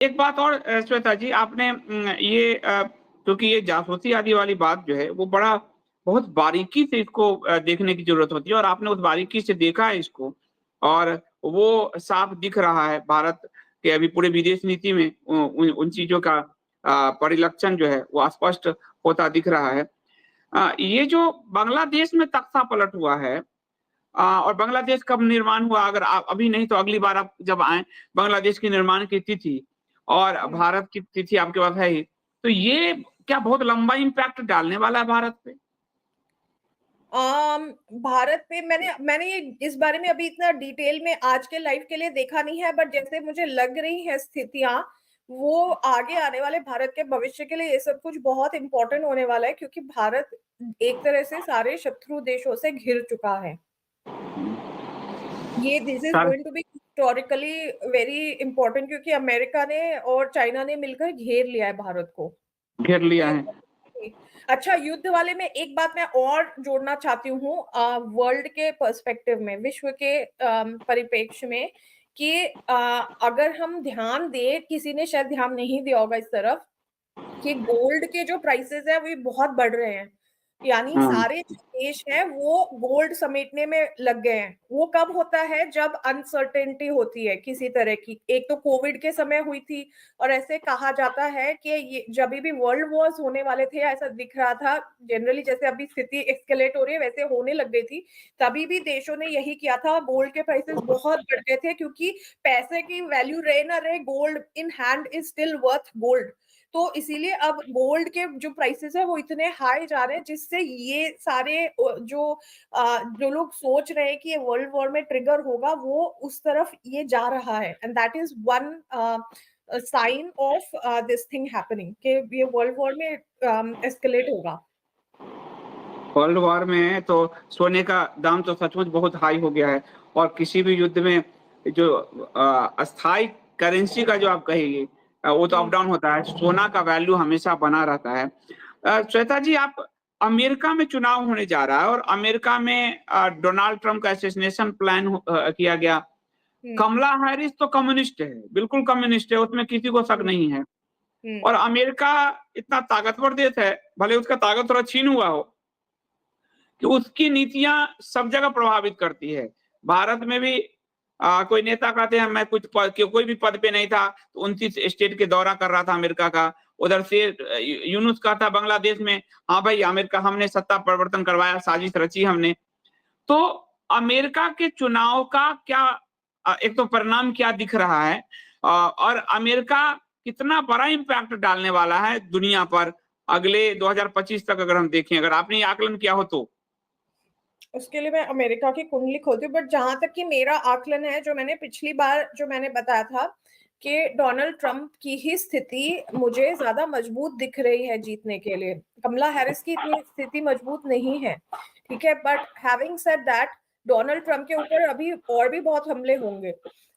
एक बात और श्वेता जी, आपने ये क्योंकि ये जासूसी आदि वाली बात जो है वो बड़ा बहुत बारीकी से इसको देखने की जरूरत होती है, और आपने उस बारीकी से देखा है इसको, और वो साफ दिख रहा है भारत के अभी पूरे विदेश नीति में उन चीजों का परिलक्षण जो है वो स्पष्ट होता दिख रहा है। ये जो बांग्लादेश में तख्ता पलट हुआ है, और बांग्लादेश कब निर्माण हुआ, अगर आप अभी नहीं तो अगली बार आप जब आए, बांग्लादेश के निर्माण की तिथि और भारत की तिथि आपके पास है ही, तो ये क्या बहुत लंबा इम्पैक्ट डालने वाला है भारत पे? भारत पे मैंने मैंने ये इस बारे में अभी इतना डिटेल में आज के लाइफ के लिए देखा नहीं है, बट जैसे मुझे लग रही है स्थितियां, वो आगे आने वाले भारत के भविष्य के लिए ये सब कुछ बहुत इंपॉर्टेंट होने वाला है, क्योंकि भारत एक तरह से सारे शत्रु देशों से घिर चुका है। ये this is sir, going to be historically very important, क्योंकि अमेरिका ने और चाइना ने मिलकर घेर लिया है भारत को। घेर लिया ये है। अच्छा, युद्ध वाले में एक बात मैं और जोड़ना चाहती हूँ, वर्ल्ड के पर्सपेक्टिव में, विश्व के परिप्रेक्ष्य में, कि अगर हम ध्यान दें, किसी ने शायद ध्यान नहीं दिया होगा इस तरफ, कि गोल्ड के जो प्राइसेस है वो बहुत बढ़ रहे हैं। यानी हाँ, सारे जो देश हैं वो गोल्ड समेटने में लग गए हैं। वो कब होता है? जब अनसर्टेनिटी होती है किसी तरह की। एक तो कोविड के समय हुई थी, और ऐसे कहा जाता है कि ये जब भी वर्ल्ड वॉर्स होने वाले थे, ऐसा दिख रहा था जनरली, जैसे अभी स्थिति एक्सकेलेट हो रही है वैसे होने लग गई थी, तभी भी देशों ने यही किया था। गोल्ड के प्राइसेस बहुत बढ़ गए थे, क्योंकि पैसे की वैल्यू रहे ना रहे, gold in hand is still worth gold. तो इसीलिए अब गोल्ड के जो प्राइसेस है वो इतने हाई जा रहे हैं, जिससे ये सारे जो लोग सोच रहे हैं कि ये वर्ल्ड वॉर में ट्रिगर होगा, वो उस तरफ ये जा रहा है। And that is one sine of this thing happening, कि ये वर्ल्ड वॉर में एस्केलेट होगा। वर्ल्ड वॉर में है तो सोने का दाम तो सचमुच बहुत हाई हो गया है, और किसी भी युद्ध में जो अस्थाई करेंसी का जो आप कहेंगे, वो तो अप डाउन होता है, सोना का वैल्यू हमेशा बना रहता है। श्वेता जी, आप अमेरिका में चुनाव होने जा रहा है, और अमेरिका में डोनाल्ड ट्रंप का असैसिनेशन प्लान किया गया। कमला हैरिस तो कम्युनिस्ट है, बिल्कुल कम्युनिस्ट है, उसमें किसी को शक नहीं है। और अमेरिका इतना ताकतवर देश है, भले उसका ताकत थोड़ा छीन हुआ हो, कि उसकी नीतियां सब जगह प्रभावित करती है। भारत में भी कोई नेता कहते हैं मैं कोई भी पद पे नहीं था, तो 29 स्टेट के दौरा कर रहा था अमेरिका का। उधर से यूनुस का था बांग्लादेश में, हाँ भाई अमेरिका, हमने सत्ता परिवर्तन करवाया, साजिश रची हमने। तो अमेरिका के चुनाव का क्या एक तो परिणाम क्या दिख रहा है, और अमेरिका कितना बड़ा इम्पैक्ट डालने वाला है दुनिया पर अगले 2025 तक, अगर हम देखें, अगर आपने ये आकलन किया हो तो? उसके लिए मैं अमेरिका की कुंडली खोलती हूँ, बट जहां तक कि मेरा आकलन है, जो मैंने पिछली बार जो मैंने बताया था, कि डोनाल्ड ट्रंप की ही स्थिति मुझे ज्यादा मजबूत दिख रही है जीतने के लिए। कमला हैरिस की इतनी स्थिति मजबूत नहीं है, ठीक है, but having said that, Donald Trump के ऊपर अभी और भी बहुत हमले होंगे।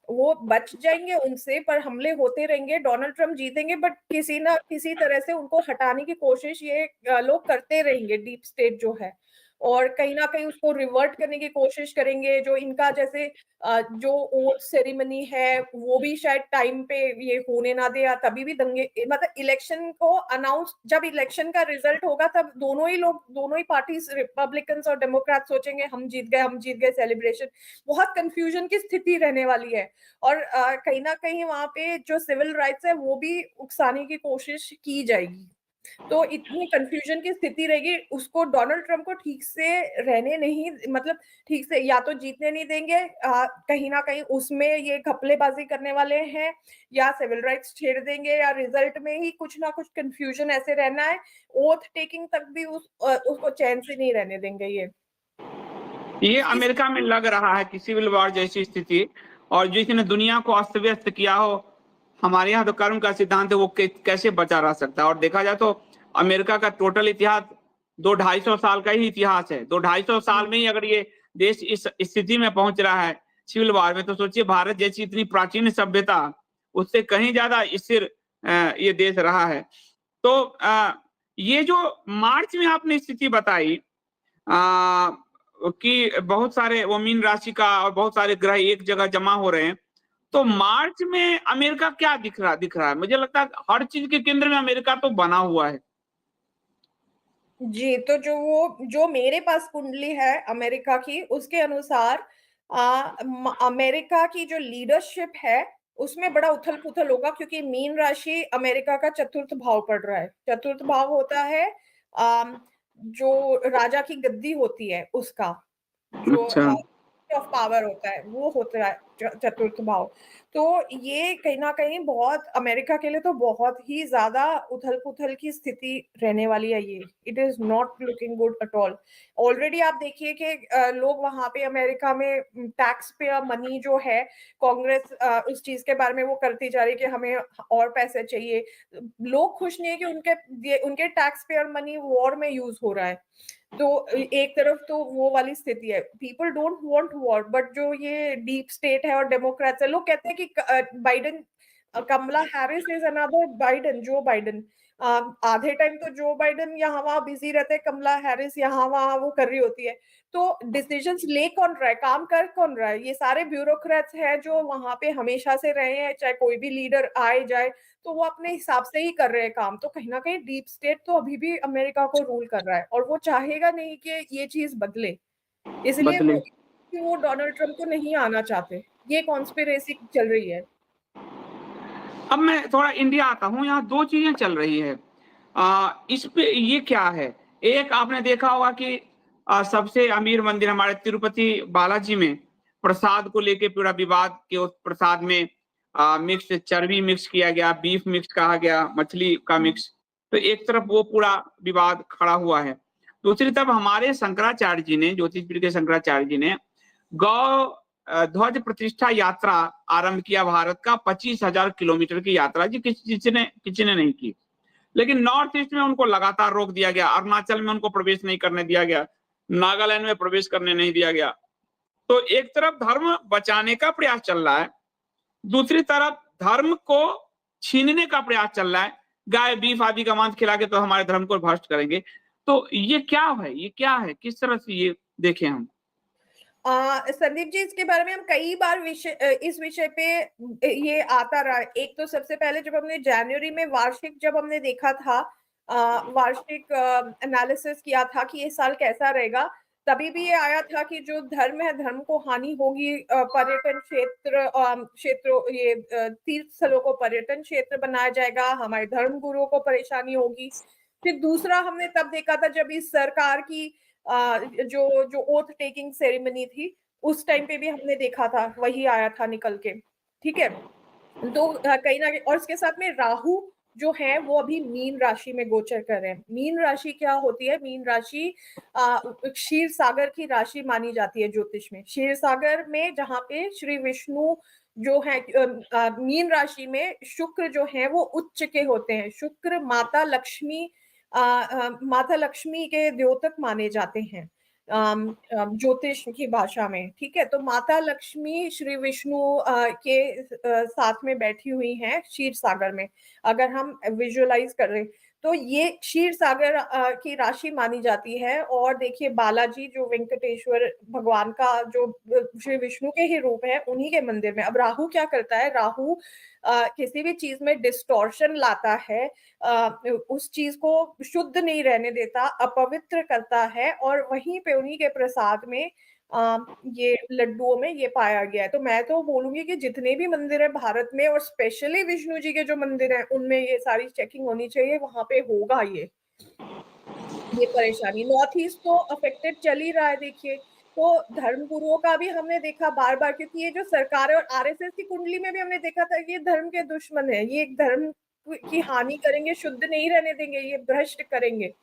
वो बच जाएंगे उनसे, पर हमले होते रहेंगे। डोनाल्ड ट्रंप जीतेंगे, बट किसी ना किसी तरह से उनको हटाने की कोशिश ये लोग करते रहेंगे, डीप स्टेट जो है, और कहीं ना कहीं उसको रिवर्ट करने की कोशिश करेंगे। जो इनका जैसे जो ओथ सेरेमनी है, वो भी शायद टाइम पे ये होने ना दे, या तभी भी दंगे, मतलब इलेक्शन को अनाउंस, जब इलेक्शन का रिजल्ट होगा, तब दोनों ही लोग, दोनों ही पार्टीज, रिपब्लिकन्स और डेमोक्रेट, सोचेंगे हम जीत गए, हम जीत गए, सेलिब्रेशन। बहुत कंफ्यूजन की स्थिति रहने वाली है, और कहीं ना कहीं वहां पे जो सिविल राइट्स है वो भी उकसाने की कोशिश की जाएगी। तो इतनी कंफ्यूजन की स्थिति रहेगी, उसको डोनाल्ड ट्रंप को ठीक से रहने नहीं, मतलब ठीक से या तो जीतने नहीं देंगे, कहीं ना कहीं उसमें ये घपलेबाजी करने वाले हैं, या सिविल राइट्स छेड़ देंगे, या रिजल्ट में ही कुछ ना कुछ कंफ्यूजन ऐसे रहना है। ओथ टेकिंग तक भी उसको चैन से नहीं रहने देंगे ये इस अमेरिका में लग रहा है कि सिविल वॉर जैसी स्थिति, और जिसने दुनिया को अस्त व्यस्त किया हो, हमारे यहाँ तो कर्म का सिद्धांत है, वो कैसे बचा रह सकता है। और देखा जाए तो अमेरिका का टोटल इतिहास 200-250 साल का ही इतिहास है। 200-250 साल में ही अगर ये देश इस स्थिति में पहुंच रहा है सिविल वॉर में, तो सोचिए भारत जैसी इतनी प्राचीन सभ्यता, उससे कहीं ज्यादा स्थिर ये देश रहा है। तो ये जो मार्च में आपने स्थिति बताई, कि बहुत सारे वो मीन राशि का और बहुत सारे ग्रह एक जगह जमा हो रहे हैं, तो मार्च में अमेरिका क्या दिख रहा है? मुझे लगता है हर चीज के केंद्र में अमेरिका तो बना हुआ है। जी, तो जो मेरे पास कुंडली है अमेरिका की, उसके अनुसार अमेरिका की जो लीडरशिप है उसमें बड़ा उथल पुथल होगा, क्योंकि मीन राशि अमेरिका का चतुर्थ भाव पड़ रहा है। चतुर्थ भाव होता है जो राजा की गद्दी होती है उसका, जो अच्छा। ऑफ पावर होता है वो होता है चतुर्थ भाव। तो ये कहीं ना कहीं बहुत अमेरिका के लिए तो बहुत ही ज्यादा उथल पुथल की स्थिति रहने वाली है। ये it is not looking good at all. Already आप देखिए कि लोग वहां पे अमेरिका में टैक्स पे मनी जो है, कांग्रेस उस चीज के बारे में वो करती जा रही है कि हमें और पैसे चाहिए। लोग खुश नहीं है कि उनके टैक्स पेयर मनी वॉर में यूज हो रहा है। तो एक तरफ तो वो वाली स्थिति है, people don't want war, but जो ये डीप स्टेट है और डेमोक्रेट्स है, लोग कहते हैं कि Biden, Kamala Harris is another Biden, Joe Biden. आधे टाइम तो जो बाइडेन यहाँ वहां बिजी रहते हैं, कमला हैरिस यहाँ वहां वो कर रही होती है। तो डिसीजंस ले कौन रहा है, काम कर कौन रहा है? ये सारे ब्यूरोक्रेट्स हैं जो वहां पे हमेशा से रहे हैं, चाहे कोई भी लीडर आए जाए, तो वो अपने हिसाब से ही कर रहे हैं काम। तो कहीं ना कहीं डीप स्टेट तो अभी भी अमेरिका को रूल कर रहा है, और वो चाहेगा नहीं कि ये चीज बदले। इसलिए बदले। वो डोनाल्ड ट्रम्प को नहीं आना चाहते। ये कॉन्स्पिरेसी चल रही है। अब मैं थोड़ा इंडिया आता हूँ, यहाँ दो चीजें चल रही है। इस पे ये क्या है, एक आपने देखा होगा कि सबसे अमीर मंदिर हमारे तिरुपति बालाजी में प्रसाद को लेके पूरा विवाद, कि उस प्रसाद में मिक्स चर्बी मिक्स किया गया, बीफ मिक्स कहा गया, मछली का मिक्स। तो एक तरफ वो पूरा विवाद खड़ा हुआ है, दूसरी तरफ हमारे शंकराचार्य जी ने, ज्योतिष पीठ के शंकराचार्य जी ने गौ ध्वज प्रतिष्ठा यात्रा आरंभ किया, भारत का 25,000 किलोमीटर की यात्रा जी, किसी ने नहीं की। लेकिन नॉर्थ ईस्ट में उनको लगातार रोक दिया गया, अरुणाचल में उनको प्रवेश नहीं करने दिया गया, नागालैंड में प्रवेश करने नहीं दिया गया। तो एक तरफ धर्म बचाने का प्रयास चल रहा है, दूसरी तरफ धर्म को छीनने का प्रयास चल रहा है। गाय बीफ आदि का मांस खिला के तो हमारे धर्म को भ्रष्ट करेंगे। तो ये क्या है, ये क्या है, किस तरह से ये देखें हम? संदीप जी, इसके बारे में हम कई बार इस विषय पे ये आता रहा है। एक तो सबसे पहले जब हमने जनवरी में वार्षिक जब हमने देखा था, वार्षिक एनालिसिस किया था कि ये साल कैसा रहेगा, तभी भी ये आया था कि जो धर्म है, धर्म को हानि होगी। पर्यटन क्षेत्र ये तीर्थ स्थलों को पर्यटन क्षेत्र बनाया जाएगा, हमारे धर्म गुरुओं को परेशानी होगी। फिर दूसरा हमने तब देखा था जब इस सरकार की जो जो ओथ टेकिंग सेरेमनी थी, उस टाइम पे भी हमने देखा था, वही आया था निकल के। ठीक है, तो कहीं ना कहीं, और इसके साथ में राहु जो है वो अभी मीन राशि में गोचर कर रहे हैं। मीन राशि क्या होती है? मीन राशि क्षीर सागर की राशि मानी जाती है ज्योतिष में। क्षीर सागर में जहाँ पे श्री विष्णु जो है, मीन राशि में शुक्र जो है वो उच्च के होते हैं। शुक्र माता लक्ष्मी के द्योतक माने जाते हैं ज्योतिष की भाषा में। ठीक है, तो माता लक्ष्मी श्री विष्णु के साथ में बैठी हुई हैं क्षीर सागर में, अगर हम विजुअलाइज कर रहे हैं। तो ये क्षीर सागर की राशि मानी जाती है। और देखिए, बालाजी जो वेंकटेश्वर भगवान का जो श्री विष्णु के ही रूप है, उन्हीं के मंदिर में। अब राहु क्या करता है? राहु किसी भी चीज में डिस्टॉर्शन लाता है, उस चीज को शुद्ध नहीं रहने देता, अपवित्र करता है। और वहीं पे उन्हीं के प्रसाद में ये लड्डुओं में ये पाया गया है। तो मैं तो बोलूंगी कि जितने भी मंदिर है भारत में, और स्पेशली विष्णु जी के जो मंदिर हैं, उनमें ये सारी चेकिंग होनी चाहिए, वहां पे होगा ये परेशानी। नॉर्थ ईस्ट तो अफेक्टेड चल ही रहा है। देखिए, तो धर्म गुरुओं का भी हमने देखा बार बार, क्योंकि ये जो सरकार है, और आरएसएस की कुंडली में भी हमने देखा था कि ये धर्म के दुश्मन है, ये धर्म की हानि करेंगे, शुद्ध नहीं रहने देंगे, ये भ्रष्ट करेंगे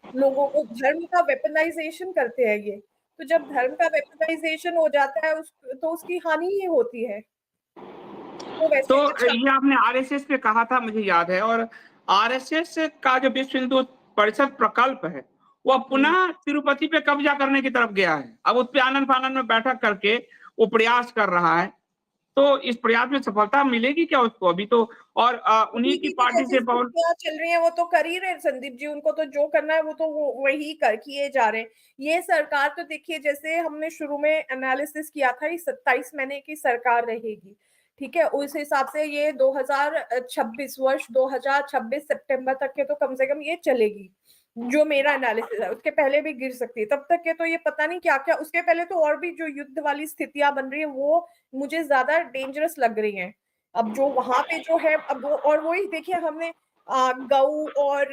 लोगों को, धर्म का वेपनाइजेशन करते हैं ये। तो जब धर्म का वेपनाइजेशन हो जाता है तो उसकी हानि ही होती है। तो तो वैसे अच्छा। ये आपने आरएसएस पे कहा था, मुझे याद है। और आरएसएस का जो विश्व हिंदू परिषद प्रकल्प है, वह पुनः तिरुपति पे कब्जा करने की तरफ गया है। अब उस पे आनंद फानंद में बैठक करके वो प्रयास कर रहा है। तो इस प्रयास में सफलता मिलेगी क्या उसको अभी तो? और उन्हीं की बीजेपी की पार्टी जैसी से पवन। स्थितियां चल रही हैं, वो तो कर ही रहे हैं संदीप जी। उनको तो जो करना है वो तो वही कर किए जा रहे हैं। ये सरकार तो देखिए, जैसे हमने शुरू में एनालिसिस किया था, ये 27 महीने की सरकार रहेगी। ठीक है, उस हिसाब से ये 2026 वर्ष 2026 सितंबर तक के तो कम से कम ये चलेगी, जो मेरा एनालिसिस है। उसके पहले भी गिर सकती है, तब तक के तो ये पता नहीं क्या क्या, उसके पहले तो और भी जो युद्ध वाली स्थितियां बन रही है वो मुझे ज्यादा डेंजरस लग रही हैं। अब जो वहां पे जो है, अब वो, और वही देखिए हमने गऊ और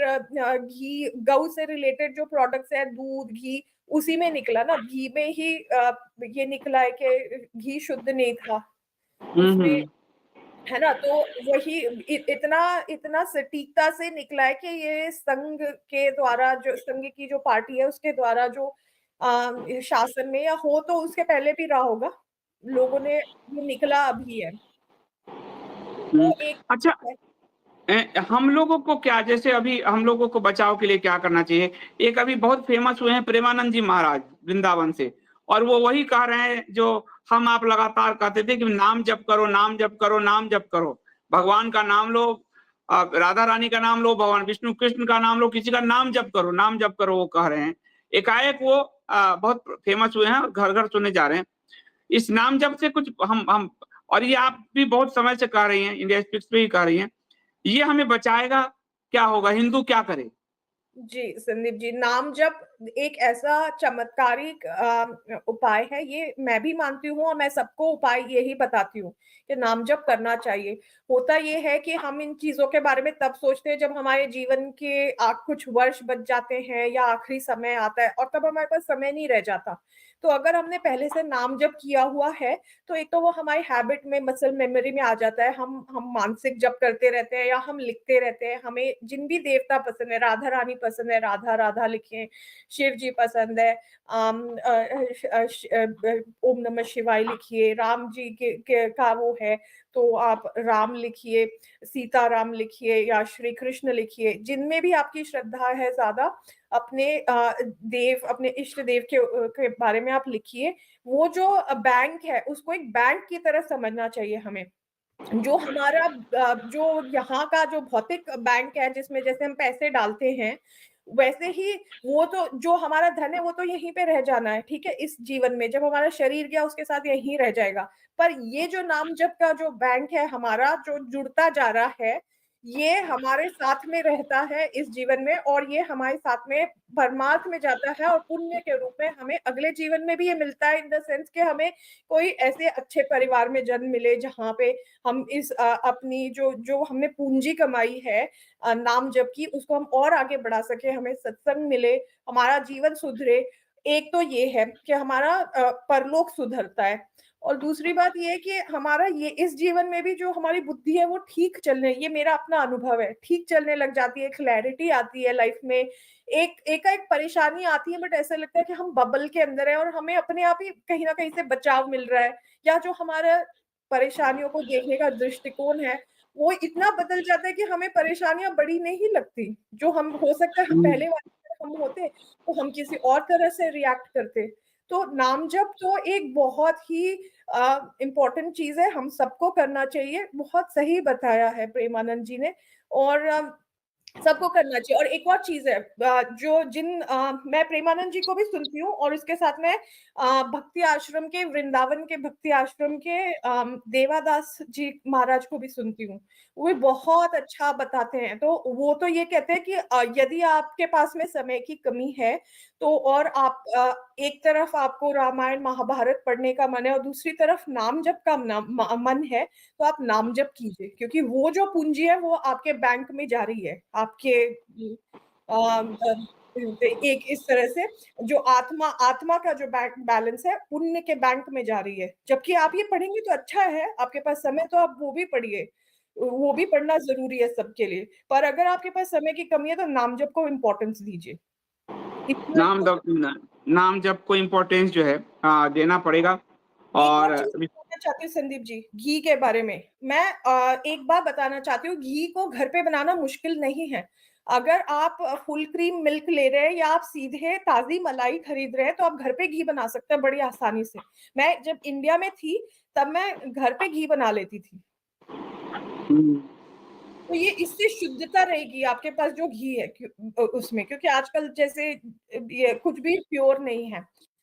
घी, गऊ से रिलेटेड जो प्रोडक्ट्स है, दूध, घी, उसी में निकला ना, घी में ही ये निकला है कि घी शुद्ध नहीं था उसमें, हम्म। है ना। तो वही इतना इतना सटीकता से निकला है कि ये संघ के द्वारा, जो संघ की जो पार्टी है उसके द्वारा जो शासन में, या हो तो उसके पहले भी रहा होगा, लोगों ने, ये निकला अभी है। हम्म। वो एक अच्छा, है। हम लोगों को क्या, जैसे अभी हम लोगों को बचाव के लिए क्या करना चाहिए? एक अभी बहुत फेमस हुए हैं प्रेमानंद जी महाराज वृंदावन से, और वो वही कह रहे हैं जो हम आप लगातार कहते थे कि नाम जप करो, नाम जप करो, नाम जप करो, भगवान का नाम लो, राधा रानी का नाम लो, भगवान विष्णु कृष्ण का नाम लो, किसी का नाम जप करो, नाम जप करो, वो कह रहे हैं। एकाएक वो बहुत फेमस हुए हैं और घर घर सुने जा रहे हैं। इस नाम जप से कुछ हम और ये आप भी बहुत समय से कह रही हैं, इंडिया स्पीक्स पे ही कह रही हैं, ये हमें बचाएगा? क्या होगा, हिंदू क्या करे? जी संदीप जी, नाम जप एक ऐसा चमत्कारिक उपाय है, ये मैं भी मानती हूँ, और मैं सबको उपाय यही बताती हूँ कि नाम जप करना चाहिए। होता ये है कि हम इन चीजों के बारे में तब सोचते हैं जब हमारे जीवन के कुछ वर्ष बच जाते हैं या आखिरी समय आता है, और तब हमारे पास समय नहीं रह जाता। तो अगर हमने पहले से नाम जप किया हुआ है तो एक तो वो हमारी हैबिट में, मसल मेमोरी में आ जाता है। हम मानसिक जप करते रहते हैं या हम लिखते रहते हैं। हमें जिन भी देवता पसंद है, राधा रानी पसंद है, राधा राधा लिखें, शिव जी पसंद है, ओम नमः शिवाय लिखिए, राम जी का वो है तो आप राम लिखिए, सीता राम लिखिए, या श्री कृष्ण लिखिए, जिनमें भी आपकी श्रद्धा है ज्यादा, अपने देव, अपने इष्ट देव के बारे में आप लिखिए। वो जो बैंक है उसको एक बैंक की तरह समझना चाहिए हमें। जो हमारा जो यहाँ का जो भौतिक बैंक है, जिसमें जैसे हम पैसे डालते हैं, वैसे ही वो तो जो हमारा धन है वो तो यहीं पे रह जाना है, ठीक है, इस जीवन में। जब हमारा शरीर गया उसके साथ यहीं रह जाएगा। पर ये जो नाम जप का जो बैंक है हमारा, जो जुड़ता जा रहा है, ये हमारे साथ में रहता है इस जीवन में, और ये हमारे साथ में परमार्थ में जाता है, और पुण्य के रूप में हमें अगले जीवन में भी ये मिलता है, इन द सेंस कि हमें कोई ऐसे अच्छे परिवार में जन्म मिले जहाँ पे हम इस अपनी जो जो हमने पूंजी कमाई है नाम जप की, उसको हम और आगे बढ़ा सके, हमें सत्संग मिले, हमारा जीवन सुधरे। एक तो ये है कि हमारा परलोक सुधरता है, और दूसरी बात ये है कि हमारा ये इस जीवन में भी जो हमारी बुद्धि है वो ठीक चलने, ये मेरा अपना अनुभव है, ठीक चलने लग जाती है, क्लैरिटी आती है लाइफ में। एक परेशानी आती है, बट ऐसा लगता है कि हम बबल के अंदर है और हमें अपने आप ही कहीं ना कहीं से बचाव मिल रहा है, या जो हमारा परेशानियों को देखने का दृष्टिकोण है वो इतना बदल जाता है कि हमें परेशानियां बड़ी नहीं लगती। जो हम, हो सकता है हम पहले वाले हम होते तो हम किसी और तरह से रिएक्ट करते। तो नाम जप तो एक बहुत ही इम्पोर्टेंट चीज है, हम सबको करना चाहिए। बहुत सही बताया है प्रेमानंद जी ने, और सबको करना चाहिए। और एक और चीज है, जो मैं प्रेमानंद जी को भी सुनती हूँ, और उसके साथ में भक्ति आश्रम के, वृंदावन के भक्ति आश्रम के देवादास जी महाराज को भी सुनती हूँ। वो भी बहुत अच्छा बताते हैं। तो वो तो ये कहते हैं कि यदि आपके पास में समय की कमी है तो, और आप एक तरफ आपको रामायण महाभारत पढ़ने का मन है और दूसरी तरफ नाम जप का मन है, तो आप नाम जप कीजिए, क्योंकि वो जो पूंजी है वो आपके बैंक में जा रही है, आपके एक इस तरह से जो आत्मा का जो बैंक बैलेंस है पुण्य के बैंक में जा रही है। जबकि आप ये पढ़ेंगे तो अच्छा है, आपके पास समय तो आप वो भी पढ़िए, वो भी पढ़ना जरूरी है सबके लिए। पर अगर आपके पास समय की कमी है तो नाम जप को इम्पोर्टेंस दीजिए। इतना नाम जप, नाम जप को इम्पोर्टेंस जो है देना पड़ेगा। एक और और चीज बताना चाहती हूँ संदीप जी, घी के बारे में। मैं एक बात बताना चाहती हूँ, घी को घर पे बनाना मुश्किल नहीं है। अगर आप फुल क्रीम मिल्क ले रहे हैं या आप सीधे ताजी मलाई खरीद रहे हैं तो आप घर पे घी बना सकते हैं बड़ी आसानी से। मैं जब इंडिया में थी तब मैं घर पे घी बना लेती थी। तो ये इससे शुद्धता रहेगी आपके पास जो घी है उसमें, क्योंकि आजकल जैसे ये कुछ भी प्योर नहीं है।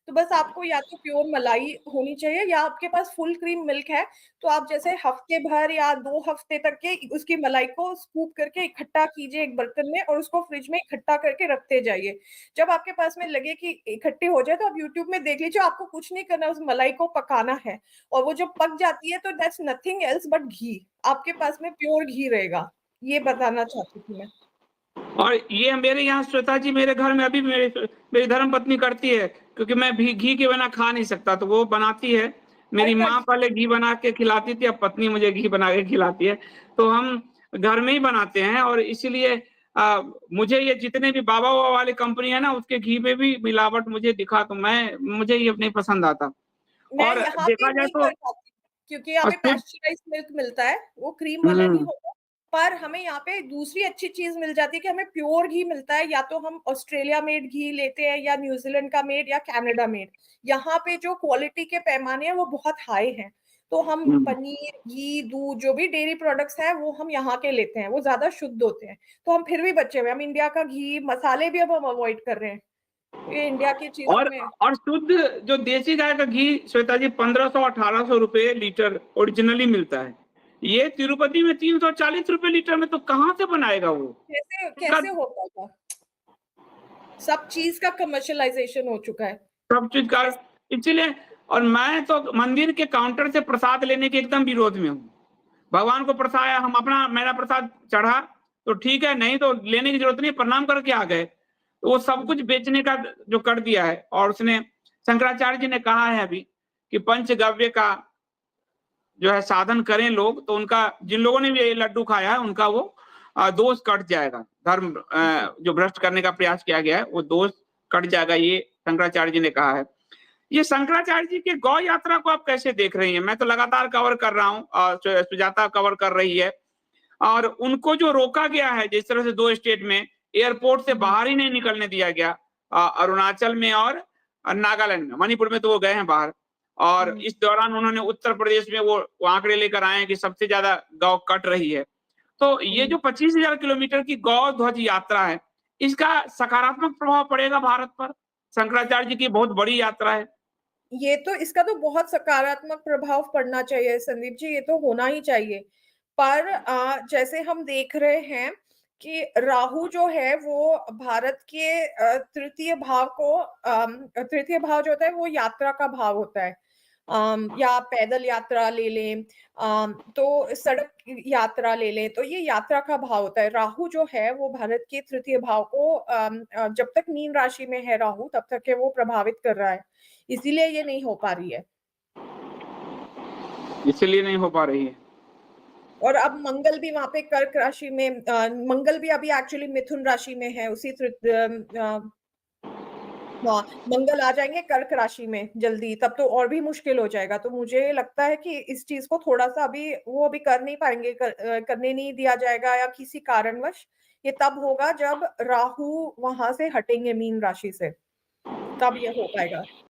तो बस आपको या तो प्योर मलाई होनी चाहिए, या आपके पास फुल क्रीम मिल्क है तो आप जैसे हफ्ते भर या 2 हफ्ते तक के उसकी मलाई को स्कूप करके इकट्ठा कीजिए एक बर्तन में, और उसको फ्रिज में इकट्ठा करके रखते जाइए। जब आपके पास में लगे कि इकट्ठे हो जाए तो आप यूट्यूब में देख लीजिए, आपको कुछ नहीं करना, उस मलाई को पकाना है, और वो जब पक जाती है तो दैट्स नथिंग एल्स बट घी, आपके पास में प्योर घी रहेगा। ये बताना चाहती थी मैं। और ये मेरे यहाँ श्वेता जी, मेरे घर में अभी मेरी धर्म पत्नी करती है, क्योंकि मैं भी घी के बिना खा नहीं सकता, तो वो बनाती है। मेरी अच्छा, माँ पहले घी बना के खिलाती थी, अब पत्नी मुझे घी बना के खिलाती है। तो हम घर में ही बनाते हैं, और इसीलिए मुझे ये जितने भी बाबा वाली कंपनी है ना, उसके घी में भी मिलावट मुझे दिखा, तो मुझे ये नहीं पसंद आता। मैं और यहाँ पे देखा जाए नहीं तो कर पाती क्योंकि यहाँ पे शुद्ध। पैस्चराइज्ड मिल्क मिलता है, वो क्रीम वाला नहीं हम्म। होता। पर हमें यहाँ पे दूसरी अच्छी चीज मिल जाती है कि हमें प्योर घी मिलता है, या तो हम ऑस्ट्रेलिया मेड घी लेते हैं या न्यूजीलैंड का मेड या कनाडा मेड। यहाँ पे जो क्वालिटी के पैमाने हैं वो बहुत हाई हैं, तो हम हम्म। पनीर, घी, दूध, जो भी डेयरी प्रोडक्ट्स हैं वो हम यहाँ के लेते हैं, वो ज्यादा शुद्ध होते हैं। तो हम फिर भी बचे हुए, हम इंडिया का घी, मसाले भी अब हम अवॉइड कर रहे हैं, तो ये इंडिया की चीजों और में। और शुद्ध जो देसी गाय का घी श्वेता जी 1500-1800 रुपए लीटर ओरिजिनली मिलता है। ये तिरुपति में 340 रुपए लीटर में, तो कहाँ से बनाएगा वो? कैसे उसका कैसे होता था? सब चीज का कमर्शियलाइजेशन हो चुका है। सब चीज का, कैसे? इसलिए। और मैं तो मंदिर के काउंटर से प्रसाद लेने के एकदम विरोध में हूँ। भगवान को प्रसाद, हम अपना मेरा प्रसाद चढ़ा तो ठीक है, नहीं तो लेने की जरूरत नहीं, प्रणाम करके आ गए। तो वो सब कुछ बेचने का जो कर दिया है, और उसने शंकराचार्य जी ने कहा है अभी कि पंचगव्य का जो है साधन करें लोग, तो उनका, जिन लोगों ने भी ये लड्डू खाया है उनका वो दोष कट जाएगा। धर्म जो भ्रष्ट करने का प्रयास किया गया है वो दोष कट जाएगा, ये शंकराचार्य जी ने कहा है। ये शंकराचार्य जी के गौ यात्रा को आप कैसे देख रही हैं? मैं तो लगातार कवर कर रहा हूँ, सुजाता कवर कर रही है। और उनको जो रोका गया है जिस तरह से 2 स्टेट में, एयरपोर्ट से बाहर ही नहीं निकलने दिया गया, अरुणाचल में और नागालैंड में। मणिपुर में तो वो गए हैं बाहर। और इस दौरान उन्होंने उत्तर प्रदेश में वो आंकड़े लेकर आए हैं कि सबसे ज्यादा गौ कट रही है। तो ये जो 25,000 किलोमीटर की गौ ध्वज यात्रा है, इसका सकारात्मक प्रभाव पड़ेगा भारत पर। शंकराचार्य जी की बहुत बड़ी यात्रा है। ये तो, इसका तो बहुत सकारात्मक प्रभाव पड़ना चाहिए संदीप जी, ये तो होना ही चाहिए। पर जैसे हम देख रहे हैं कि राहु जो है वो भारत के तृतीय भाव जो होता है वो यात्रा का भाव होता है। या पैदल यात्रा ले लें, तो सड़क यात्रा ले लें, तो ये यात्रा का भाव होता है। राहु जो है वो भारत के तृतीय भाव को जब तक मीन राशि में है राहु तब तक के वो प्रभावित कर रहा है, इसीलिए ये नहीं हो पा रही है। इसलिए नहीं हो पा रही है। और अब मंगल भी वहां पे कर्क राशि में, मंगल भी अभी एक्चुअली मिथुन राशि में है, हाँ, मंगल आ जाएंगे कर्क राशि में जल्दी, तब तो और भी मुश्किल हो जाएगा। तो मुझे लगता है कि इस चीज को थोड़ा सा अभी वो अभी कर नहीं पाएंगे, करने नहीं दिया जाएगा, या किसी कारणवश ये तब होगा जब राहु वहां से हटेंगे मीन राशि से, तब ये हो पाएगा।